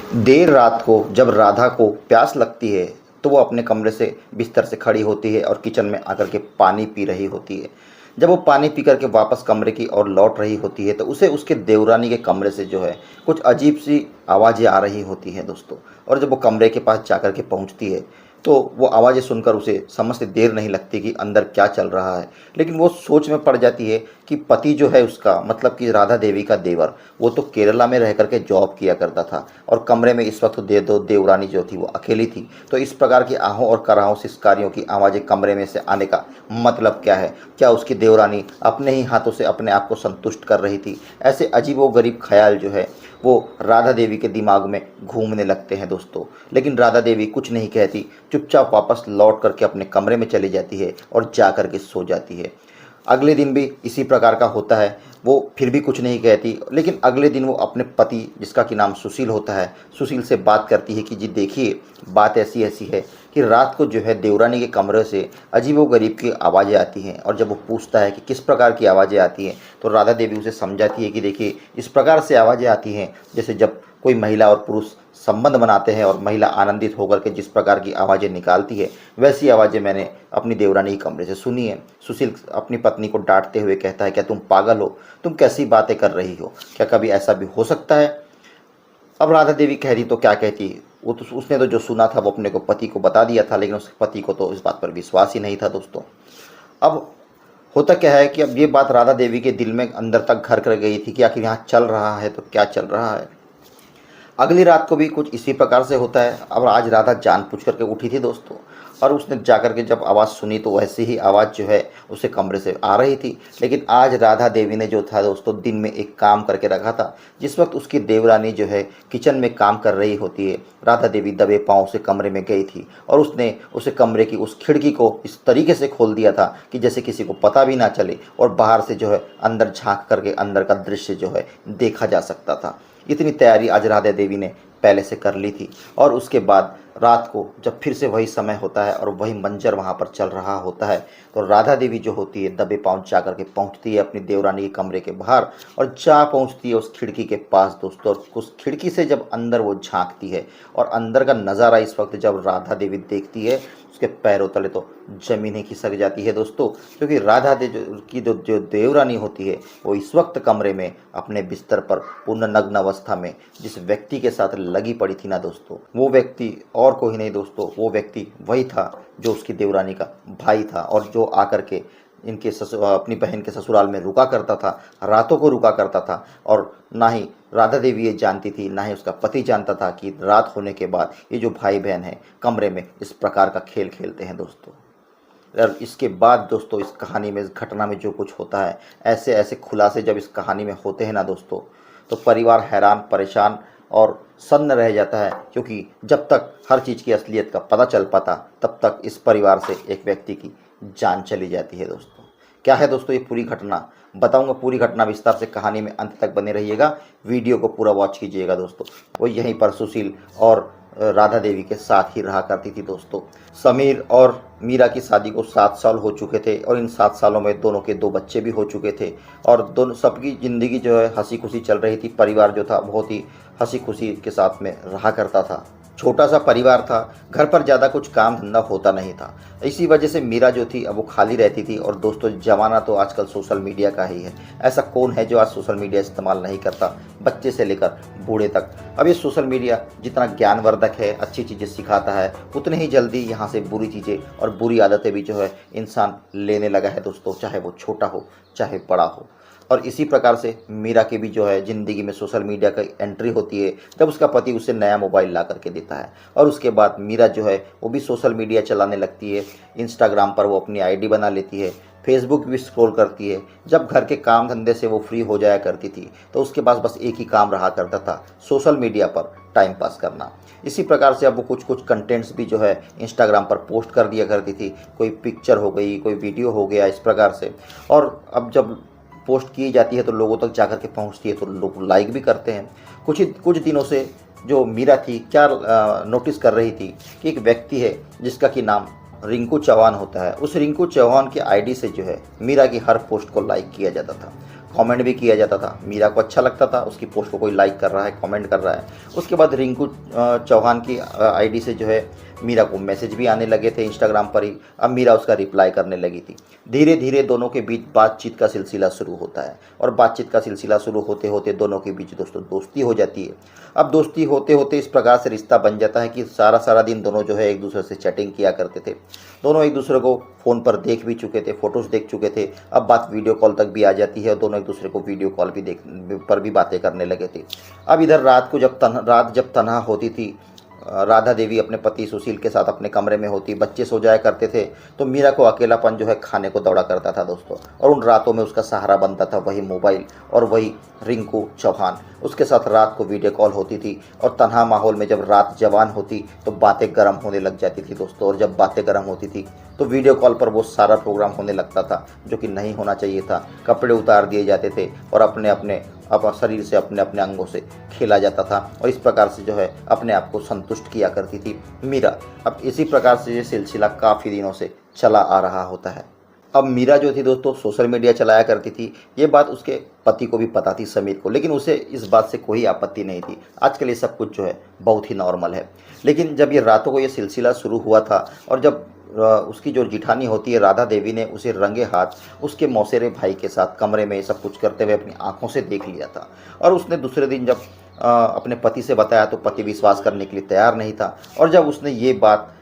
देर रात को जब राधा को प्यास लगती है तो वो अपने कमरे से बिस्तर से खड़ी होती है और किचन में आकर के पानी पी रही होती है। जब वो पानी पी करके वापस कमरे की ओर लौट रही होती है तो उसे उसके देवरानी के कमरे से जो है कुछ अजीब सी आवाज़ें आ रही होती हैं दोस्तों। और जब वो कमरे के पास जाकर के पहुंचती है तो वो आवाज़ें सुनकर उसे समझते देर नहीं लगती कि अंदर क्या चल रहा है। लेकिन वो सोच में पड़ जाती है कि पति जो है उसका, मतलब कि राधा देवी का देवर, वो तो केरला में रह करके जॉब किया करता था और कमरे में इस वक्त देवरानी जो थी वो अकेली थी। तो इस प्रकार की आहों और कराहों सिसकारियों की आवाज़ें कमरे में से आने का मतलब क्या है? क्या उसकी देवरानी अपने ही हाथों से अपने आप को संतुष्ट कर रही थी? ऐसे अजीबोगरीब ख्याल जो है वो राधा देवी के दिमाग में घूमने लगते हैं दोस्तों। लेकिन राधा देवी कुछ नहीं कहती, चुपचाप वापस लौट करके अपने कमरे में चली जाती है और जा कर के सो जाती है। अगले दिन भी इसी प्रकार का होता है। वो फिर भी कुछ नहीं कहती, लेकिन अगले दिन वो अपने पति, जिसका कि नाम सुशील होता है, सुशील से बात करती है कि जी देखिए, बात ऐसी ऐसी है कि रात को जो है देवरानी के कमरे से अजीबोगरीब की आवाज़ें आती हैं। और जब वो पूछता है कि किस प्रकार की आवाज़ें आती हैं तो राधा देवी उसे समझाती है कि देखिए, इस प्रकार से आवाज़ें आती हैं जैसे जब कोई महिला और पुरुष संबंध बनाते हैं और महिला आनंदित होकर के जिस प्रकार की आवाज़ें निकालती है, वैसी आवाज़ें मैंने अपनी देवरानी के कमरे से सुनी है। सुशील अपनी पत्नी को डांटते हुए कहता है, क्या तुम पागल हो? तुम कैसी बातें कर रही हो? क्या कभी ऐसा भी हो सकता है? अब राधा देवी कहती तो क्या कहती, वो तो उसने तो जो सुना था वो अपने को पति को बता दिया था, लेकिन उसके पति को तो इस बात पर विश्वास ही नहीं था दोस्तों। अब होता क्या है कि अब ये बात राधा देवी के दिल में अंदर तक घर कर गई थी कि आखिर यहाँ चल रहा है तो क्या चल रहा है। अगली रात को भी कुछ इसी प्रकार से होता है। अब आज राधा जानबूझ करके उठी थी दोस्तों, और उसने जाकर के जब आवाज़ सुनी तो वैसी ही आवाज़ जो है उसे कमरे से आ रही थी। लेकिन आज राधा देवी ने जो था दोस्तों दिन में एक काम करके रखा था। जिस वक्त उसकी देवरानी जो है किचन में काम कर रही होती है, राधा देवी दबे पाँव से कमरे में गई थी और उसने उसे कमरे की उस खिड़की को इस तरीके से खोल दिया था कि जैसे किसी को पता भी ना चले और बाहर से जो है अंदर झांक करके अंदर का दृश्य जो है देखा जा सकता था। इतनी तैयारी आज राधा देवी ने पहले से कर ली थी। और उसके बाद रात को जब फिर से वही समय होता है और वही मंजर वहाँ पर चल रहा होता है तो राधा देवी जो होती है दबे पाँव जा कर के पहुँचती है अपनी देवरानी के कमरे के बाहर और जा पहुँचती है उस खिड़की के पास दोस्तों। और उस खिड़की से जब अंदर वो झांकती है और अंदर का नज़ारा इस वक्त जब राधा देवी देखती है, उसके पैरों तले तो ज़मीन ही खिसक जाती है दोस्तों। क्योंकि राधा देवी की जो देवरानी होती है वो इस वक्त कमरे में अपने बिस्तर पर पूर्ण नग्न अवस्था में जिस व्यक्ति के साथ लगी पड़ी थी ना दोस्तों, वो व्यक्ति और कोई नहीं दोस्तों, वो व्यक्ति वही था जो उसकी देवरानी का भाई था और जो आकर के इनके अपनी बहन के ससुराल में रुका करता था, रातों को रुका करता था। और ना ही राधा देवी ये जानती थी, ना ही उसका पति जानता था कि रात होने के बाद ये जो भाई बहन हैं कमरे में इस प्रकार का खेल खेलते हैं दोस्तों। और इसके बाद दोस्तों इस कहानी में, इस घटना में जो कुछ होता है, ऐसे ऐसे खुलासे जब इस कहानी में होते हैं ना दोस्तों, तो परिवार हैरान परेशान और सन्न रह जाता है। क्योंकि जब तक हर चीज़ की असलियत का पता चल पाता तब तक इस परिवार से एक व्यक्ति की जान चली जाती है दोस्तों। क्या है दोस्तों ये पूरी घटना, बताऊंगा पूरी घटना विस्तार से, कहानी में अंत तक बने रहिएगा, वीडियो को पूरा वॉच कीजिएगा दोस्तों। वो यहीं पर सुशील और राधा देवी के साथ ही रहा करती थी दोस्तों। समीर और मीरा की शादी को 7 साल हो चुके थे और इन 7 सालों में दोनों के 2 बच्चे भी हो चुके थे और दोनों सबकी ज़िंदगी जो है हंसी खुशी चल रही थी। परिवार जो था बहुत ही हंसी खुशी के साथ में रहा करता था। छोटा सा परिवार था, घर पर ज़्यादा कुछ काम धंधा होता नहीं था। इसी वजह से मीरा जो थी अब वो खाली रहती थी। और दोस्तों ज़माना तो आजकल सोशल मीडिया का ही है। ऐसा कौन है जो आज सोशल मीडिया इस्तेमाल नहीं करता, बच्चे से लेकर बूढ़े तक। अब ये सोशल मीडिया जितना ज्ञानवर्धक है, अच्छी चीज़ें सिखाता है, उतनी ही जल्दी यहाँ से बुरी चीज़ें और बुरी आदतें भी जो है इंसान लेने लगा है दोस्तों, चाहे वो छोटा हो चाहे बड़ा हो। और इसी प्रकार से मीरा की भी जो है ज़िंदगी में सोशल मीडिया की एंट्री होती है जब उसका पति उसे नया मोबाइल ला करके देता है। और उसके बाद मीरा जो है वो भी सोशल मीडिया चलाने लगती है। इंस्टाग्राम पर वो अपनी आईडी बना लेती है, फेसबुक भी स्क्रॉल करती है। जब घर के काम धंधे से वो फ्री हो जाया करती थी तो उसके पास बस एक ही काम रहा करता था, सोशल मीडिया पर टाइम पास करना। इसी प्रकार से अब वो कुछ कुछ कंटेंट्स भी जो है इंस्टाग्राम पर पोस्ट कर दिया करती थी, कोई पिक्चर हो गई, कोई वीडियो हो गया, इस प्रकार से। और अब जब पोस्ट की जाती है तो लोगों तक जाकर के पहुंचती है तो लोग लाइक भी करते हैं। कुछ दिनों से जो मीरा थी क्या नोटिस कर रही थी कि एक व्यक्ति है जिसका कि नाम रिंकू चौहान होता है। उस रिंकू चौहान की आईडी से जो है मीरा की हर पोस्ट को लाइक किया जाता था। कमेंट भी किया जाता था। मीरा को अच्छा लगता था, उसकी पोस्ट को कोई लाइक कर रहा है, कमेंट कर रहा है। उसके बाद रिंकू चौहान की आईडी से जो है मीरा को मैसेज भी आने लगे थे इंस्टाग्राम पर ही। अब मीरा उसका रिप्लाई करने लगी थी। धीरे धीरे दोनों के बीच बातचीत का सिलसिला शुरू होता है और बातचीत का सिलसिला शुरू होते होते दोनों के बीच दोस्तों दोस्ती हो जाती है। अब दोस्ती होते होते इस प्रकार से रिश्ता बन जाता है कि सारा सारा दिन दोनों जो है एक दूसरे से चैटिंग किया करते थे। दोनों एक दूसरे को फ़ोन पर देख भी चुके थे, फ़ोटोज़ देख चुके थे। अब बात वीडियो कॉल तक भी आ जाती है और दोनों एक दूसरे को वीडियो कॉल भी पर भी बातें करने लगे थे। अब इधर रात जब तनहा होती थी, राधा देवी अपने पति सुशील के साथ अपने कमरे में होती, बच्चे सो जाया करते थे, तो मीरा को अकेलापन जो है खाने को दौड़ा करता था दोस्तों। और उन रातों में उसका सहारा बनता था वही मोबाइल और वही रिंकू चौहान। उसके साथ रात को वीडियो कॉल होती थी और तन्हा माहौल में जब रात जवान होती तो बातें गर्म होने लग जाती थी दोस्तों। और जब बातें गर्म होती थी तो वीडियो कॉल पर वो सारा प्रोग्राम होने लगता था जो कि नहीं होना चाहिए था। कपड़े उतार दिए जाते थे और अपने शरीर से अपने अपने अंगों से खेला जाता था और इस प्रकार से जो है अपने आप को संतुष्ट किया करती थी मीरा। अब इसी प्रकार से ये सिलसिला काफ़ी दिनों से चला आ रहा होता है। अब मीरा जो थी दोस्तों सोशल मीडिया चलाया करती थी, ये बात उसके पति को भी पता थी समीर को, लेकिन उसे इस बात से कोई आपत्ति नहीं थी। आजकल ये सब कुछ जो है बहुत ही नॉर्मल है। लेकिन जब ये रातों को ये सिलसिला शुरू हुआ था और जब उसकी जो जिठानी होती है राधा देवी ने उसे रंगे हाथ उसके मौसेरे भाई के साथ कमरे में सब कुछ करते हुए अपनी आंखों से देख लिया था। और उसने दूसरे दिन जब अपने पति से बताया तो पति विश्वास करने के लिए तैयार नहीं था। और जब उसने ये बात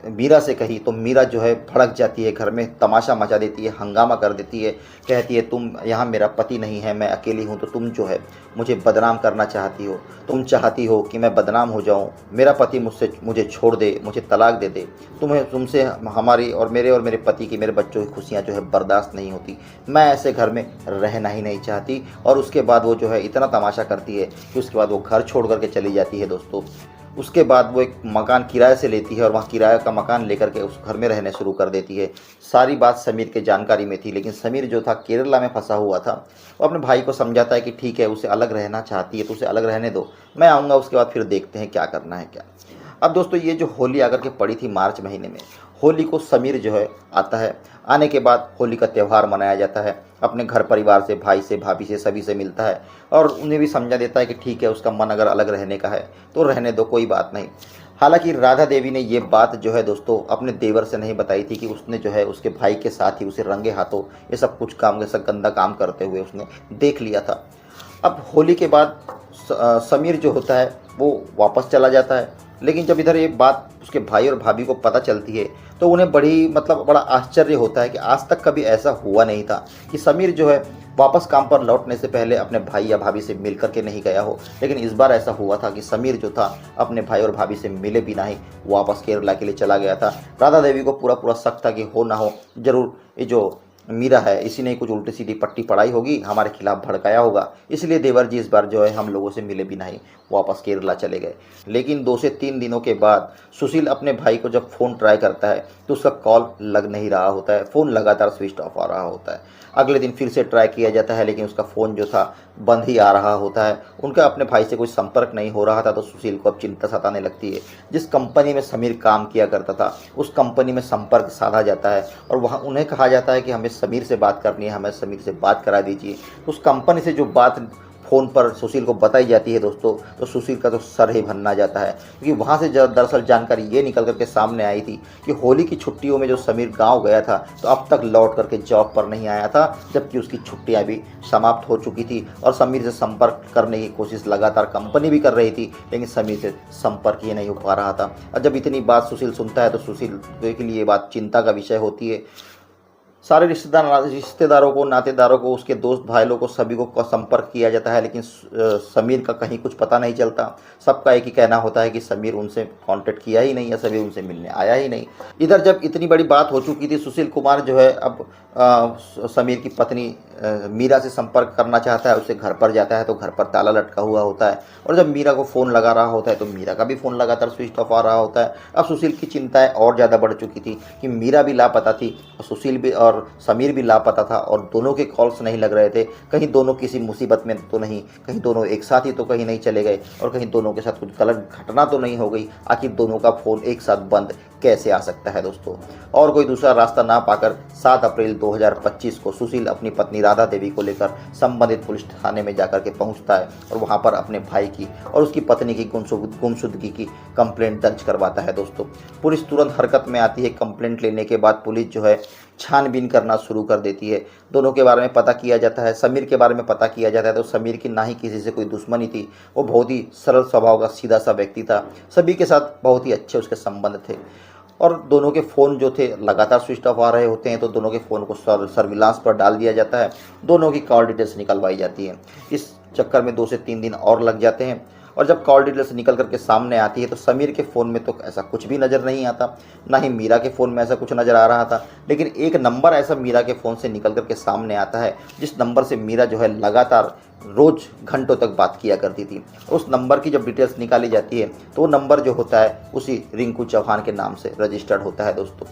मीरा से कही तो मीरा जो है भड़क जाती है, घर में तमाशा मचा देती है, हंगामा कर देती है, कहती है तुम यहाँ मेरा पति नहीं है, मैं अकेली हूँ, तो तुम जो है मुझे बदनाम करना चाहती हो, तुम चाहती हो कि मैं बदनाम हो जाऊँ, मेरा पति मुझे छोड़ दे, मुझे तलाक दे दे, तुमसे हमारी और मेरे पति की, मेरे बच्चों की खुशियाँ जो है बर्दाश्त नहीं होती, मैं ऐसे घर में रहना ही नहीं चाहती। और उसके बाद वो जो है इतना तमाशा करती है कि उसके बाद वो घर छोड़ करके चली जाती है दोस्तों। उसके बाद वो एक मकान किराए से लेती है और वहाँ किराए का मकान लेकर के उस घर में रहने शुरू कर देती है। सारी बात समीर के जानकारी में थी, लेकिन समीर जो था केरला में फंसा हुआ था। वो अपने भाई को समझाता है कि ठीक है उसे अलग रहना चाहती है तो उसे अलग रहने दो, मैं आऊँगा, उसके बाद फिर देखते हैं क्या करना है क्या। अब दोस्तों ये जो होली आकर के पड़ी थी मार्च महीने में, होली को समीर जो है आता है। आने के बाद होली का त्यौहार मनाया जाता है, अपने घर परिवार से, भाई से, भाभी से, सभी से मिलता है और उन्हें भी समझा देता है कि ठीक है उसका मन अगर अलग रहने का है तो रहने दो, कोई बात नहीं। हालांकि राधा देवी ने ये बात जो है दोस्तों अपने देवर से नहीं बताई थी कि उसने जो है उसके भाई के साथ ही उसे रंगे हाथों ये सब कुछ काम, ऐसा गंदा काम करते हुए उसने देख लिया था। अब होली के बाद समीर जो होता है वो वापस चला जाता है, लेकिन जब इधर ये बात उसके भाई और भाभी को पता चलती है तो उन्हें बड़ा आश्चर्य होता है कि आज तक कभी ऐसा हुआ नहीं था कि समीर जो है वापस काम पर लौटने से पहले अपने भाई या भाभी से मिल करके नहीं गया हो। लेकिन इस बार ऐसा हुआ था कि समीर जो था अपने भाई और भाभी से मिले बिना ही वापस केरला के लिए चला गया था। राधा देवी को पूरा शक था कि हो ना हो ज़रूर ये जो मीरा है इसी ने कुछ उल्टी सीधी पट्टी पढ़ाई होगी, हमारे खिलाफ भड़काया होगा, इसलिए देवर जी इस बार जो है हम लोगों से मिले बिना ही वापस केरला चले गए। लेकिन 2 से 3 दिनों के बाद सुशील अपने भाई को जब फ़ोन ट्राई करता है तो उसका कॉल लग नहीं रहा होता है, फ़ोन लगातार स्विच ऑफ आ रहा होता है। अगले दिन फिर से ट्राई किया जाता है लेकिन उसका फ़ोन जो था बंद ही आ रहा होता है। उनका अपने भाई से कोई संपर्क नहीं हो रहा था तो सुशील को अब चिंता सताने लगती है। जिस कंपनी में समीर काम किया करता था उस कंपनी में संपर्क साधा जाता है और वहाँ उन्हें कहा जाता है कि हमें समीर से बात करनी है, हमें समीर से बात करा दीजिए। उस कंपनी से जो बात फ़ोन पर सुशील को बताई जाती है दोस्तों तो सुशील का तो सर ही भन्ना जाता है, क्योंकि वहाँ से दरअसल जानकारी ये निकल करके सामने आई थी कि होली की छुट्टियों में जो समीर गांव गया था तो अब तक लौट करके जॉब पर नहीं आया था, जबकि उसकी छुट्टियाँ भी समाप्त हो चुकी थी और समीर से संपर्क करने की कोशिश लगातार कंपनी भी कर रही थी, लेकिन समीर से संपर्क ही नहीं हो पा रहा था। और जब इतनी बात सुशील सुनता है तो सुशील के लिए ये बात चिंता का विषय होती है। सारे रिश्तेदारों को, नातेदारों को, उसके दोस्त भाई लोगों को, सभी को संपर्क किया जाता है, लेकिन समीर का कहीं कुछ पता नहीं चलता। सबका एक ही कहना होता है कि समीर उनसे कांटेक्ट किया ही नहीं या समीर उनसे मिलने आया ही नहीं। इधर जब इतनी बड़ी बात हो चुकी थी, सुशील कुमार जो है अब समीर की पत्नी मीरा से संपर्क करना चाहता है, उसे घर पर जाता है तो घर पर ताला लटका हुआ होता है और जब मीरा को फ़ोन लगा रहा होता है तो मीरा का भी फ़ोन लगातार स्विच ऑफ आ रहा होता है। अब सुशील की चिंताएं और ज़्यादा बढ़ चुकी थी कि मीरा भी लापता थी और सुशील भी और समीर भी लापता था और दोनों के कॉल्स नहीं लग रहे थे। कहीं दोनों किसी मुसीबत में तो नहीं, कहीं दोनों एक साथ ही तो कहीं नहीं चले गए और कहीं दोनों के साथ कुछ गलत घटना तो नहीं हो गई, आखिर दोनों का फ़ोन एक साथ बंद कैसे आ सकता है दोस्तों। और कोई दूसरा रास्ता ना पाकर 7 अप्रैल 2025 को सुशील अपनी पत्नी राधा देवी को लेकर संबंधित पुलिस थाने में जाकर के पहुंचता है और वहां पर अपने भाई की और उसकी पत्नी की गुमशुदगी की कंप्लेंट दर्ज करवाता है दोस्तों। पुलिस तुरंत हरकत में आती है। कंप्लेंट लेने के बाद पुलिस जो है छानबीन करना शुरू कर देती है। दोनों के बारे में पता किया जाता है। समीर के बारे में पता किया जाता है तो समीर की ना ही किसी से कोई दुश्मनी थी, वो बहुत ही सरल स्वभाव का सीधा सा व्यक्ति था। सभी के साथ बहुत ही अच्छे उसके संबंध थे और दोनों के फ़ोन जो थे लगातार स्विच ऑफ आ रहे होते हैं, तो दोनों के फ़ोन को सर्विलांस पर डाल दिया जाता है। दोनों की कॉल डिटेल्स निकलवाई जाती है। इस चक्कर में 2 से 3 दिन और लग जाते हैं और जब कॉल डिटेल्स निकल करके सामने आती है तो समीर के फ़ोन में तो ऐसा कुछ भी नज़र नहीं आता, ना ही मीरा के फ़ोन में ऐसा कुछ नज़र आ रहा था। लेकिन एक नंबर ऐसा मीरा के फ़ोन से निकल करके सामने आता है जिस नंबर से मीरा जो है लगातार रोज़ घंटों तक बात किया करती थी। उस नंबर की जब डिटेल्स निकाली जाती है तो वो नंबर जो होता है उसी रिंकू चौहान के नाम से रजिस्टर्ड होता है दोस्तों।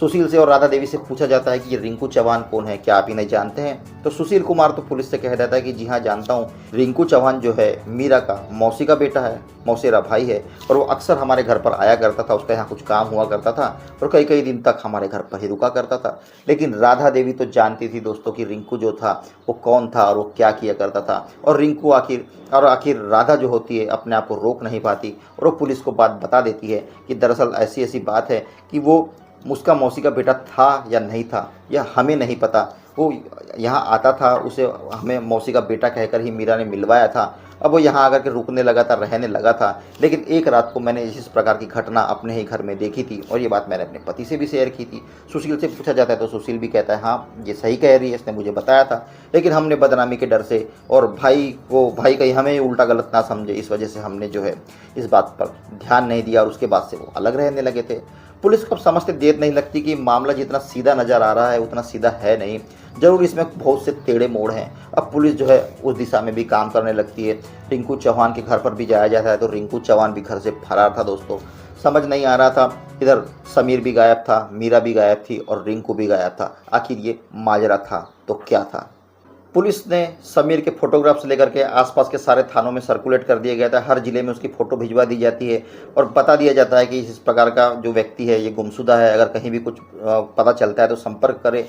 सुशील से और राधा देवी से पूछा जाता है कि ये रिंकू चौहान कौन है, क्या आप इन्हें जानते हैं? तो सुशील कुमार तो पुलिस से कह देता है कि जी हाँ जानता हूँ, रिंकू चौहान जो है मीरा का मौसी का बेटा है, मौसेरा भाई है और वो अक्सर हमारे घर पर आया करता था। उसका यहाँ कुछ काम हुआ करता था और कई कई दिन तक हमारे घर पर ही रुका करता था। लेकिन राधा देवी तो जानती थी दोस्तों कि रिंकू जो था वो कौन था और वो क्या किया करता था। और रिंकू आखिर राधा जो होती है अपने आप को रोक नहीं पाती और वो पुलिस को बात बता देती है कि दरअसल ऐसी ऐसी बात है कि वो उसका मौसी का बेटा था या नहीं था यह हमें नहीं पता। वो यहाँ आता था, उसे हमें मौसी का बेटा कहकर ही मीरा ने मिलवाया था। अब वो यहाँ आकर के रुकने लगा था, रहने लगा था। लेकिन एक रात को मैंने इस प्रकार की घटना अपने ही घर में देखी थी और ये बात मैंने अपने पति से भी शेयर की थी। सुशील से पूछा जाता है तो सुशील भी कहता है हाँ ये सही कह रही है, इसने मुझे बताया था। लेकिन हमने बदनामी के डर से और भाई कहीं हमें उल्टा गलत ना समझे, इस वजह से हमने जो है इस बात पर ध्यान नहीं दिया और उसके बाद से वो अलग रहने लगे थे। पुलिस को अब समझते देर नहीं लगती कि मामला जितना सीधा नज़र आ रहा है उतना सीधा है नहीं, जरूर इसमें बहुत से टेढ़े मोड़ हैं। अब पुलिस जो है उस दिशा में भी काम करने लगती है। रिंकू चौहान के घर पर भी जाया जाता है तो रिंकू चौहान भी घर से फरार था दोस्तों। समझ नहीं आ रहा था, इधर समीर भी गायब था, मीरा भी गायब थी और रिंकू भी गायब था। आखिर ये माजरा था तो क्या था? पुलिस ने समीर के फोटोग्राफ्स लेकर के आसपास के सारे थानों में सर्कुलेट कर दिया गया था। हर जिले में उसकी फ़ोटो भिजवा दी जाती है और बता दिया जाता है कि इस प्रकार का जो व्यक्ति है ये गुमशुदा है, अगर कहीं भी कुछ पता चलता है तो संपर्क करें।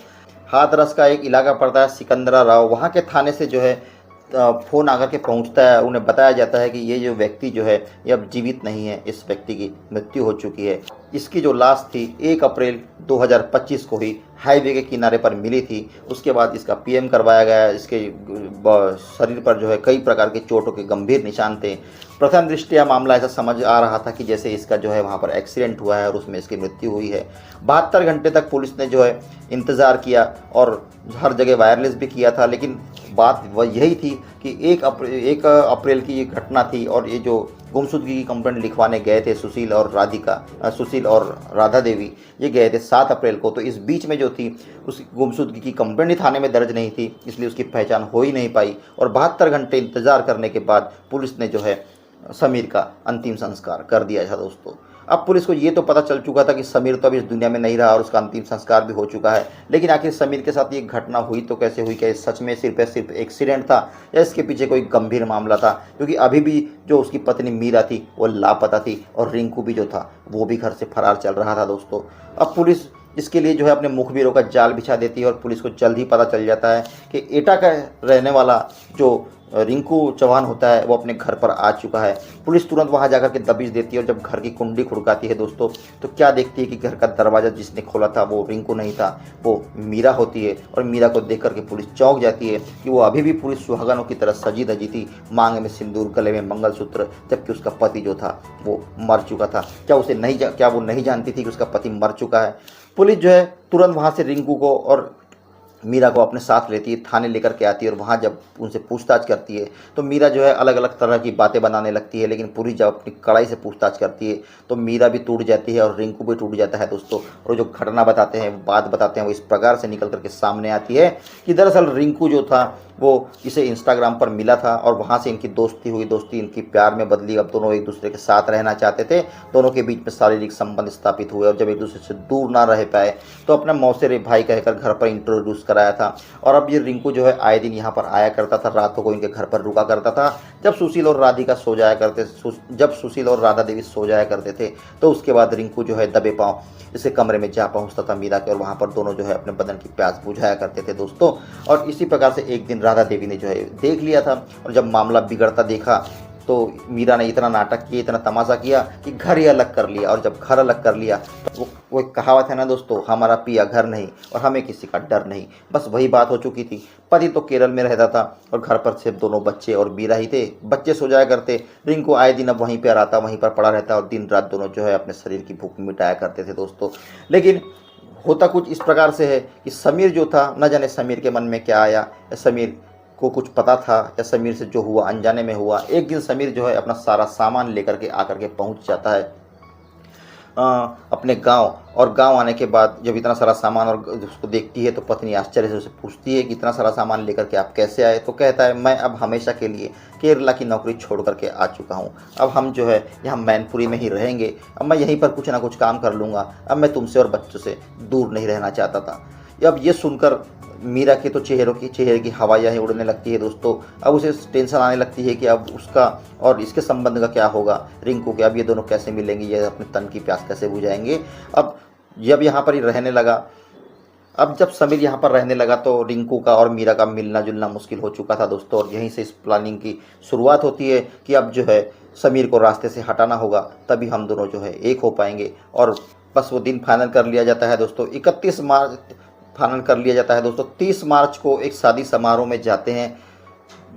हाथरस का एक इलाका पड़ता है सिकंदरा राव, वहाँ के थाने से जो है फ़ोन आकर के पहुंचता है। उन्हें बताया जाता है कि ये जो व्यक्ति जो है ये अब जीवित नहीं है, इस व्यक्ति की मृत्यु हो चुकी है। इसकी जो लाश थी 1 अप्रैल 2025 को ही हाईवे के किनारे पर मिली थी। उसके बाद इसका पीएम करवाया गया। इसके शरीर पर जो है कई प्रकार के चोटों के गंभीर निशान थे। प्रथम दृष्टया मामला ऐसा समझ आ रहा था कि जैसे इसका जो है वहाँ पर एक्सीडेंट हुआ है और उसमें इसकी मृत्यु हुई है। 72 घंटे तक पुलिस ने जो है इंतज़ार किया और हर जगह वायरलेस भी किया था। लेकिन बात वह यही थी कि 1 अप्रैल की ये घटना थी और ये जो गुमशुदगी की कंप्लेंट लिखवाने गए थे सुशील और राधा देवी, ये गए थे 7 अप्रैल को। तो इस बीच में जो थी उस गुमशुदगी की कंप्लेंट ही थाने में दर्ज नहीं थी, इसलिए उसकी पहचान हो ही नहीं पाई। और 72 घंटे इंतज़ार करने के बाद पुलिस ने जो है समीर का अंतिम संस्कार कर दिया था दोस्तों। अब पुलिस को ये तो पता चल चुका था कि समीर तो अब इस दुनिया में नहीं रहा और उसका अंतिम संस्कार भी हो चुका है। लेकिन आखिर समीर के साथ ये घटना हुई तो कैसे हुई? क्या सच में सिर्फ एक्सीडेंट था या इसके पीछे कोई गंभीर मामला था? क्योंकि अभी भी जो उसकी पत्नी मीरा थी वो लापता थी और रिंकू भी जो था वो भी घर से फरार चल रहा था दोस्तों। अब पुलिस इसके लिए जो है अपने मुखबिरों का जाल बिछा देती है और पुलिस को जल्द ही पता चल जाता है कि एटा का रहने वाला जो रिंकू चौहान होता है वो अपने घर पर आ चुका है। पुलिस तुरंत वहां जाकर के दबिश देती है और जब घर की कुंडी खुड़काती है दोस्तों तो क्या देखती है कि घर का दरवाज़ा जिसने खोला था वो रिंकू नहीं था, वो मीरा होती है। और मीरा को देख करके पुलिस चौंक जाती है कि वो अभी भी पूरी सुहागनों की तरह सजी धजी थी, मांग में सिंदूर, गले में मंगलसूत्र, जबकि उसका पति जो था वो मर चुका था। क्या वो नहीं जानती थी कि उसका पति मर चुका है? पुलिस जो है तुरंत वहाँ से रिंकू को और मीरा को अपने साथ लेती है, थाने लेकर के आती है और वहाँ जब उनसे पूछताछ करती है तो मीरा जो है अलग अलग तरह की बातें बनाने लगती है। लेकिन पूरी जब अपनी कड़ाई से पूछताछ करती है तो मीरा भी टूट जाती है और रिंकू भी टूट जाता है दोस्तों। और जो घटना बताते हैं, बात बताते हैं, वो इस प्रकार से निकल करके सामने आती है कि दरअसल रिंकू जो था वो इसे इंस्टाग्राम पर मिला था और वहाँ से इनकी दोस्ती हुई, दोस्ती इनकी प्यार में बदली। अब दोनों एक दूसरे के साथ रहना चाहते थे, दोनों के बीच में शारीरिक संबंध स्थापित हुए और जब एक दूसरे से दूर ना रह पाए तो अपना मौसेरे भाई कहकर घर पर इंट्रोड्यूस कराया था। और अब ये रिंकू जो है आए दिन यहाँ पर आया करता था, रातों को इनके घर पर रुका करता था। जब सुशील और राधिका सो जाया करते जब सुशील और राधा देवी सो जाया करते थे तो उसके बाद रिंकू जो है दबे पाँव इसे कमरे में जा पहुंचता था मीरा के, और वहां पर दोनों जो है अपने बदन की प्यास बुझाया करते थे दोस्तों। और इसी प्रकार से एक दिन राधा देवी ने जो है देख लिया था, और जब मामला बिगड़ता देखा तो मीरा ने इतना नाटक किया, इतना तमाशा किया कि घर ही अलग कर लिया। और जब घर अलग कर लिया तो वो एक कहावत है ना दोस्तों, हमारा पिया घर नहीं और हमें किसी का डर नहीं, बस वही बात हो चुकी थी। पति तो केरल में रहता था और घर पर सिर्फ दोनों बच्चे और मीरा ही थे। बच्चे सो जाया करते, रिंकू आए दिन अब वहीं पर आता, वहीं पर पड़ा रहता और दिन रात दोनों जो है अपने शरीर की भूख मिटाया करते थे दोस्तों। लेकिन होता कुछ इस प्रकार से है कि समीर जो था, न जाने समीर के मन में क्या आया, या समीर को कुछ पता था, या समीर से जो हुआ अनजाने में हुआ। एक दिन समीर जो है अपना सारा सामान लेकर के आकर के पहुंच जाता है अपने गांव, और गांव आने के बाद जब इतना सारा सामान और उसको देखती है तो पत्नी आश्चर्य से उसे पूछती है कि इतना सारा सामान लेकर के आप कैसे आए। तो कहता है मैं अब हमेशा के लिए केरला की नौकरी छोड़ करके आ चुका हूँ, अब हम जो है यहाँ मैनपुरी में ही रहेंगे, अब मैं यहीं पर कुछ ना कुछ काम कर लूँगा, अब मैं तुमसे और बच्चों से दूर नहीं रहना चाहता था। अब ये सुनकर मीरा के तो चेहरे की हवाइयाँ ही उड़ने लगती है दोस्तों। अब उसे टेंशन आने लगती है कि अब उसका और इसके संबंध का क्या होगा, रिंकू के, अब ये दोनों कैसे मिलेंगे, ये अपने तन की प्यास कैसे बुझाएंगे। अब जब यहाँ पर ही रहने लगा, अब जब समीर यहाँ पर रहने लगा तो रिंकू का और मीरा का मिलना जुलना मुश्किल हो चुका था दोस्तों। और यहीं से इस प्लानिंग की शुरुआत होती है कि अब जो है समीर को रास्ते से हटाना होगा, तभी हम दोनों जो है एक हो पाएंगे। और बस वो दिन फाइनल कर लिया जाता है दोस्तों, 31 मार्च फाइनल कर लिया जाता है दोस्तों। 30 मार्च को एक शादी समारोह में जाते हैं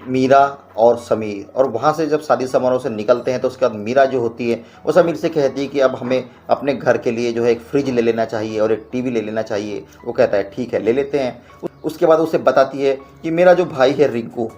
मीरा और समीर, और वहाँ से जब शादी समारोह से निकलते हैं तो उसके बाद मीरा जो होती है वो समीर से कहती है कि अब हमें अपने घर के लिए जो है एक फ्रिज ले लेना चाहिए और एक टीवी ले लेना चाहिए। वो कहता है ठीक है ले लेते हैं। उसके बाद उसे बताती है कि मेरा जो भाई है रिंकू,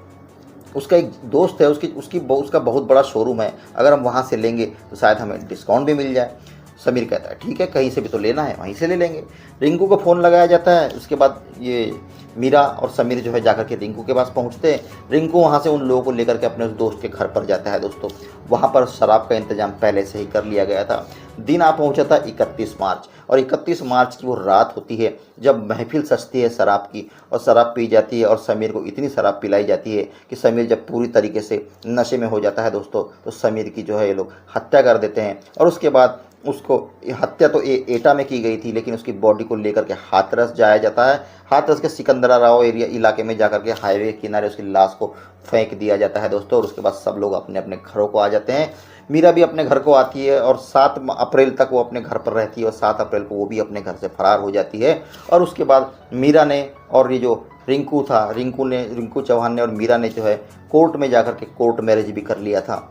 उसका एक दोस्त है, उसका बहुत बड़ा शोरूम है, अगर हम वहाँ से लेंगे तो शायद हमें डिस्काउंट भी मिल जाए। समीर कहता है ठीक है, कहीं से भी तो लेना है, वहीं से ले लेंगे। रिंकू को फ़ोन लगाया जाता है। उसके बाद ये मीरा और समीर जो है जाकर के रिंकू के पास पहुंचते हैं। रिंकू वहां से उन लोगों को लेकर के अपने उस दोस्त के घर पर जाता है दोस्तों। वहां पर शराब का इंतजाम पहले से ही कर लिया गया था। दिन आ पहुंचा था 31 मार्च, और 31 मार्च की वो रात होती है जब महफिल सजती है शराब की, और शराब पी जाती है और समीर को इतनी शराब पिलाई जाती है कि समीर जब पूरी तरीके से नशे में हो जाता है दोस्तों, तो समीर की जो है ये लोग हत्या कर देते हैं। और उसके बाद उसको, हत्या तो एटा में की गई थी, लेकिन उसकी बॉडी को लेकर के हाथरस जाया जाता है। हाथरस के सिकंदरा राव एरिया इलाके में जाकर के हाईवे के किनारे उसकी लाश को फेंक दिया जाता है दोस्तों। और उसके बाद सब लोग अपने अपने घरों को आ जाते हैं। मीरा भी अपने घर को आती है और 7 अप्रैल तक वो अपने घर पर रहती है, और 7 अप्रैल को वो भी अपने घर से फरार हो जाती है। और उसके बाद मीरा ने और ये जो रिंकू था, रिंकू चौहान ने और मीरा ने जो है कोर्ट में जाकर के कोर्ट मैरिज भी कर लिया था।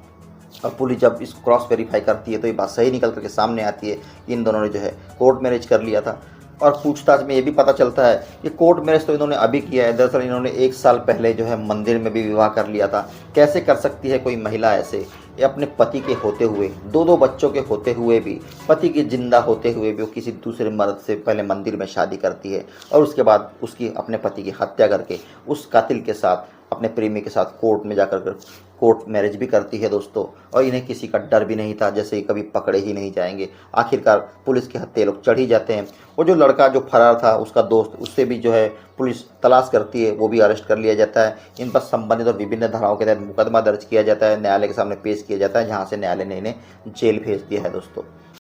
और पुलिस जब इस क्रॉस वेरीफाई करती है तो ये बात सही निकल करके सामने आती है कि इन दोनों ने जो है कोर्ट मैरिज कर लिया था। और पूछताछ में ये भी पता चलता है कि कोर्ट मैरिज तो इन्होंने अभी किया है, दरअसल इन्होंने 1 साल पहले जो है मंदिर में भी विवाह कर लिया था। कैसे कर सकती है कोई महिला ऐसे, ये अपने पति के होते हुए, 2 बच्चों के होते हुए भी, पति के जिंदा होते हुए भी वो किसी दूसरे मर्द से पहले मंदिर में शादी करती है, और उसके बाद उसकी अपने पति की हत्या करके उस कातिल के साथ, अपने प्रेमी के साथ कोर्ट में जाकर कोर्ट मैरिज भी करती है दोस्तों। और इन्हें किसी का डर भी नहीं था, जैसे कभी पकड़े ही नहीं जाएंगे। आखिरकार पुलिस के हत्थे लोग चढ़ ही जाते हैं। वो जो लड़का जो फरार था, उसका दोस्त, उससे भी जो है पुलिस तलाश करती है, वो भी अरेस्ट कर लिया जाता है। इन पर संबंधित और विभिन्न धाराओं के तहत मुकदमा दर्ज किया जाता है, न्यायालय के सामने पेश किया जाता है, जहाँ से न्यायालय ने इन्हें जेल भेज दिया है दोस्तों।